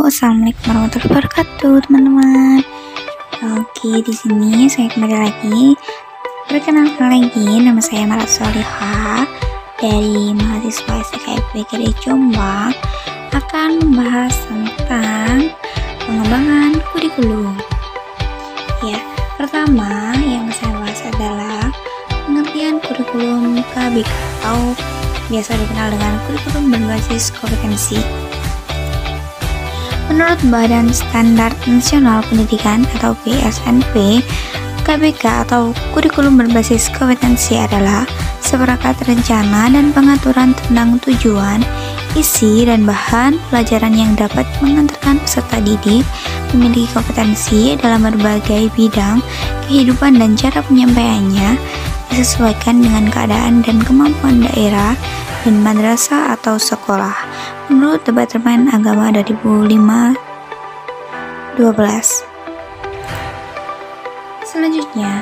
Assalamualaikum warahmatullahi wabarakatuh, teman-teman. Oke, di sini saya kembali lagi. Perkenalkan lagi, nama saya Marat Solihah dari mahasiswa STKIP GD Jombang, akan membahas tentang pengembangan kurikulum. Ya, pertama yang saya bahas adalah pengertian kurikulum KBK atau biasa dikenal dengan kurikulum berbasis kompetensi. Menurut Badan Standar Nasional Pendidikan atau BSNP, KBK atau kurikulum berbasis kompetensi adalah seperangkat rencana dan pengaturan tentang tujuan, isi, dan bahan pelajaran yang dapat mengantarkan peserta didik memiliki kompetensi dalam berbagai bidang kehidupan dan cara penyampaiannya disesuaikan dengan keadaan dan kemampuan daerah dan madrasah atau sekolah menurut Departemen Agama 2005-12. Selanjutnya,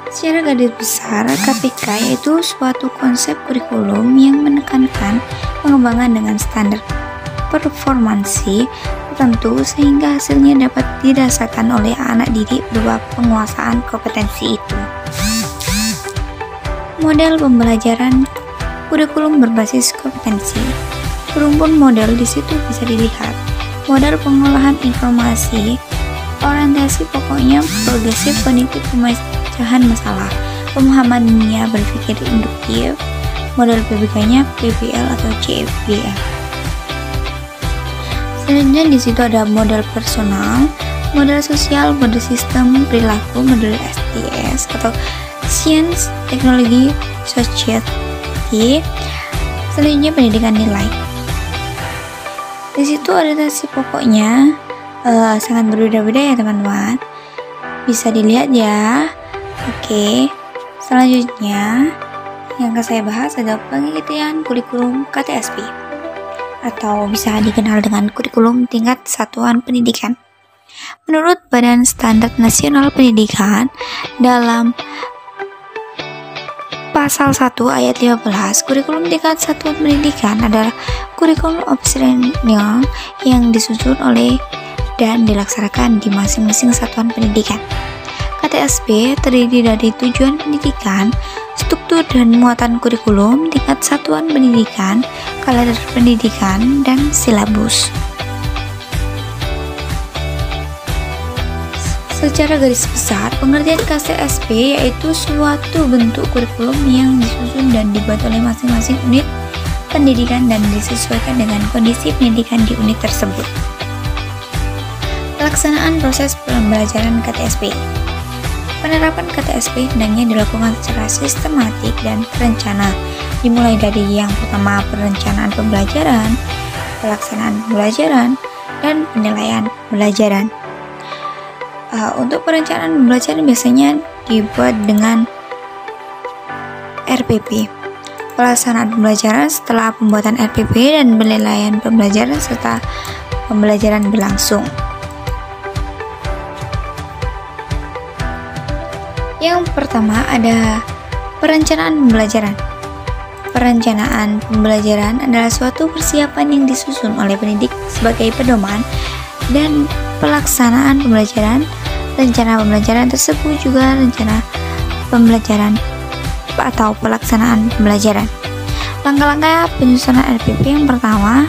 secara garis besar, KBK yaitu suatu konsep kurikulum yang menekankan pengembangan dengan standar performansi tertentu sehingga hasilnya dapat dirasakan oleh anak didik berupa penguasaan kompetensi itu. Model pembelajaran kurikulum berbasis kompetensi. Berumpun model di situ bisa dilihat. Model pengolahan informasi, orientasi pokoknya progresif pendidik pemecahan masalah, pemahaman dunia berpikir induktif, model PBK-nya PBL atau CBL. Selanjutnya di situ ada model personal, model sosial, model sistem perilaku, model STS atau Science, Teknologi, Society. Selanjutnya pendidikan nilai. Di situ orientasi pokoknya sangat berbeda-beda ya teman-teman. Bisa dilihat ya. Oke. Selanjutnya yang akan saya bahas adalah pengertian kurikulum KTSP atau bisa dikenal dengan kurikulum tingkat satuan pendidikan. Menurut Badan Standar Nasional Pendidikan, dalam Pasal 1 ayat 15, kurikulum tingkat satuan pendidikan adalah kurikulum opsional yang disusun oleh dan dilaksanakan di masing-masing satuan pendidikan. KTSP terdiri dari tujuan pendidikan, struktur dan muatan kurikulum tingkat satuan pendidikan, kalender pendidikan, dan silabus. Secara garis besar, pengertian KTSP yaitu suatu bentuk kurikulum yang disusun dan dibuat oleh masing-masing unit pendidikan dan disesuaikan dengan kondisi pendidikan di unit tersebut. Pelaksanaan proses pembelajaran KTSP. Penerapan KTSP hendaknya dilakukan secara sistematik dan terencana, dimulai dari yang pertama perencanaan pembelajaran, pelaksanaan pembelajaran, dan penilaian pembelajaran. Untuk perencanaan pembelajaran biasanya dibuat dengan RPP. Pelaksanaan pembelajaran setelah pembuatan RPP dan penilaian pembelajaran setelah pembelajaran berlangsung. Yang pertama ada perencanaan pembelajaran. Perencanaan pembelajaran adalah suatu persiapan yang disusun oleh pendidik sebagai pedoman dan pelaksanaan pembelajaran. Rencana pembelajaran tersebut juga rencana pembelajaran atau pelaksanaan pembelajaran. Langkah-langkah penyusunan RPP yang pertama,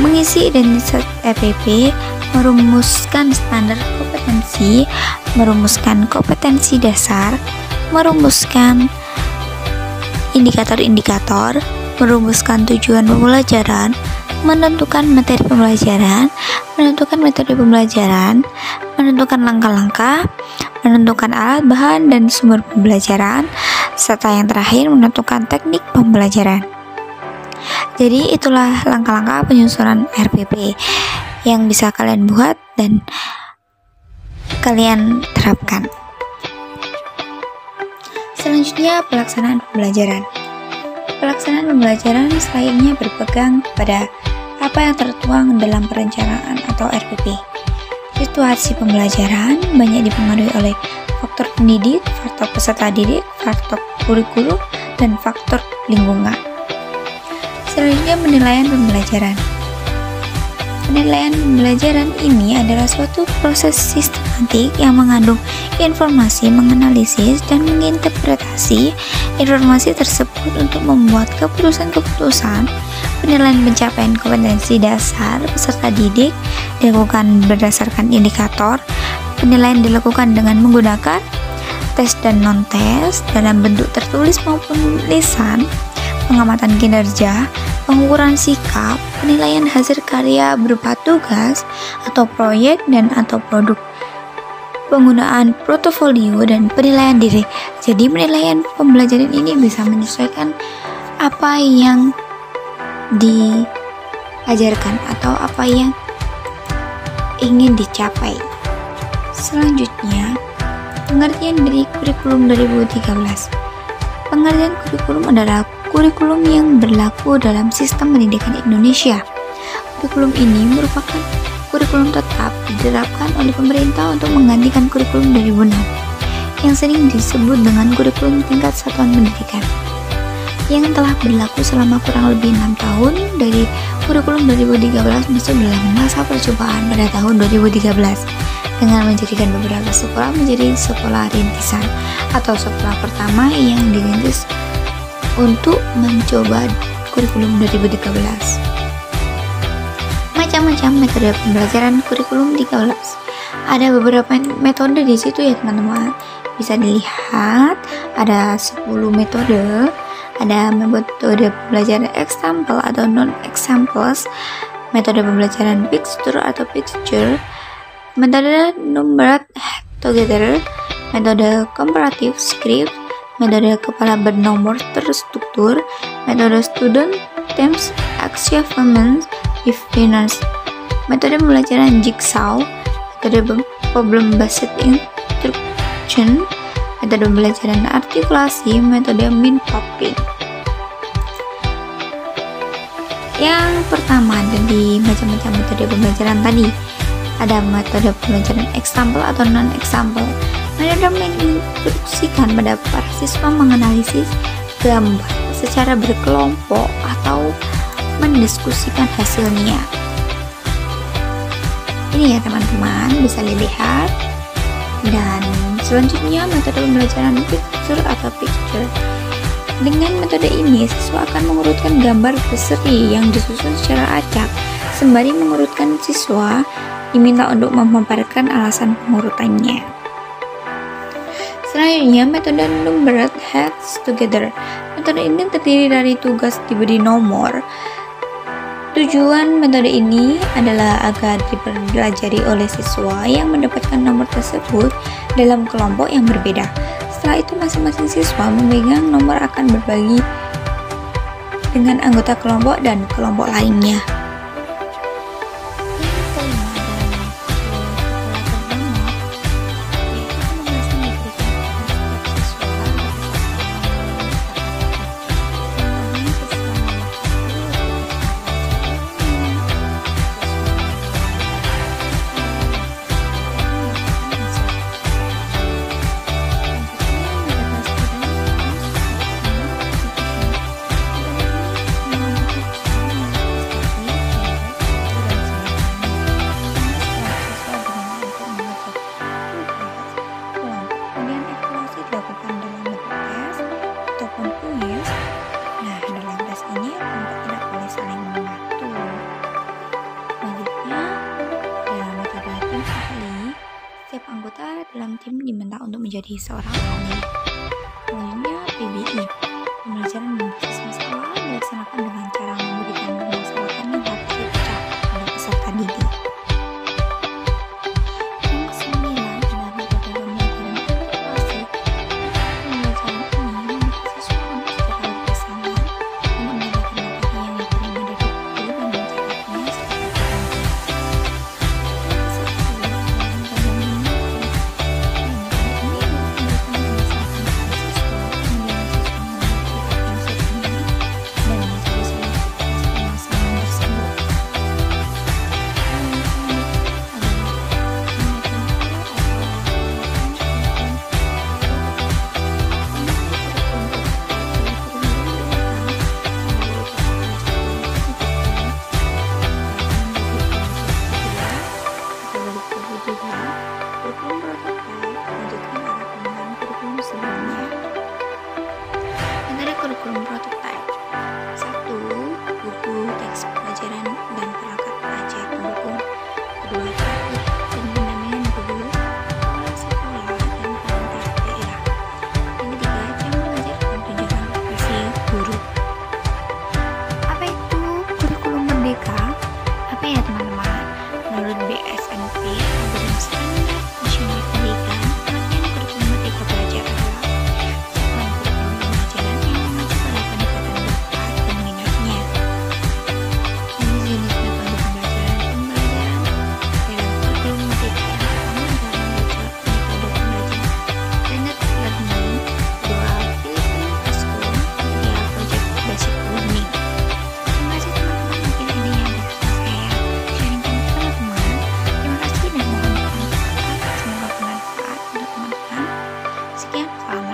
mengisi identitas RPP, merumuskan standar kompetensi, merumuskan kompetensi dasar, merumuskan indikator-indikator, merumuskan tujuan pembelajaran, menentukan materi pembelajaran, menentukan metode pembelajaran, menentukan langkah-langkah, menentukan alat bahan dan sumber pembelajaran, serta yang terakhir menentukan teknik pembelajaran. Jadi itulah langkah-langkah penyusunan RPP yang bisa kalian buat dan kalian terapkan. Selanjutnya pelaksanaan pembelajaran. Pelaksanaan pembelajaran selayaknya berpegang pada apa yang tertuang dalam perencanaan atau RPP. Situasi pembelajaran banyak dipengaruhi oleh faktor pendidik, faktor peserta didik, faktor kurikulum, dan faktor lingkungan. Selanjutnya penilaian pembelajaran. Penilaian pembelajaran ini adalah suatu proses sistematik yang mengandung informasi, menganalisis, dan menginterpretasi informasi tersebut untuk membuat keputusan-keputusan. Penilaian pencapaian kompetensi dasar peserta didik dilakukan berdasarkan indikator. Penilaian dilakukan dengan menggunakan tes dan non-tes dalam bentuk tertulis maupun lisan, pengamatan kinerja, pengukuran sikap, penilaian hasil karya berupa tugas atau proyek dan atau produk, penggunaan portofolio, dan penilaian diri. Jadi penilaian pembelajaran ini bisa menyesuaikan apa yang diajarkan atau apa yang ingin dicapai. Selanjutnya, pengertian dari kurikulum 2013. Pengertian kurikulum adalah kurikulum yang berlaku dalam sistem pendidikan Indonesia. Kurikulum ini merupakan kurikulum tetap diterapkan oleh pemerintah untuk menggantikan kurikulum 2006 yang sering disebut dengan kurikulum tingkat satuan pendidikan yang telah berlaku selama kurang lebih 6 tahun. Dari kurikulum 2013 masuk dalam masa percobaan pada tahun 2013 dengan menjadikan beberapa sekolah menjadi sekolah rintisan atau sekolah pertama yang dirintis untuk mencoba kurikulum 2013. Macam-macam metode pembelajaran kurikulum 13. Ada beberapa metode di situ ya teman-teman. Bisa dilihat ada 10 metode. Ada metode pembelajaran example atau non-examples, metode pembelajaran picture atau picture, metode numbered together, metode comparative script, metode kepala bernomor terstruktur, metode student themes achievement definers, metode pembelajaran jigsaw, metode problem based instruction, metode pembelajaran artikulasi, metode min popping. Yang pertama dari macam-macam metode pembelajaran tadi, ada metode pembelajaran example atau non-example. Metode menginstruksikan pada para siswa menganalisis gambar secara berkelompok atau mendiskusikan hasilnya. Ini ya teman-teman, bisa dilihat. Dan selanjutnya metode pembelajaran picture atau picture. Dengan metode ini, siswa akan mengurutkan gambar berseri yang disusun secara acak. Sembari mengurutkan, siswa diminta untuk memaparkan alasan pengurutannya. Selanjutnya, metode numbered heads together. Metode ini terdiri dari tugas diberi nomor. Tujuan metode ini adalah agar dipelajari oleh siswa yang mendapatkan nomor tersebut dalam kelompok yang berbeda. Setelah itu masing-masing siswa memegang nomor akan berbagi dengan anggota kelompok dan kelompok lainnya. Setiap anggota dalam tim diminta untuk menjadi seorang ahli. Selanjutnya PBI, pembelajaran berbasis masalah dilaksanakan dengan cara memberikan permasalahan yang harus dipecah pada peserta didik. Yang kesembilan adalah metode pembelajaran evaluasi. Pembelajaran ini membuat siswa untuk secara bersama menggunakan materi yang diterima dari guru dan mencatatnya secara ya teman-teman? Menurut BSNP, Badan Standar Nasional Pendidikan, pengertian kurikulum Merdeka Belajar adalah satuan kurikulum pembelajaran yang mengacu pada pendekatan bakat dan minatnya. Jenis-jenis metode pembelajaran dalam kurikulum Merdeka yang pertama adalah metode pembelajaran blended learning, kedua Philippine Classroom, ketiga project basic learning. Terima kasih teman-teman, mungkin ini yang bisa saya sharingkan ke teman-teman. Terima kasih dan mohon bermanfaat. Semoga bermanfaat untuk teman-teman. Sekian, salam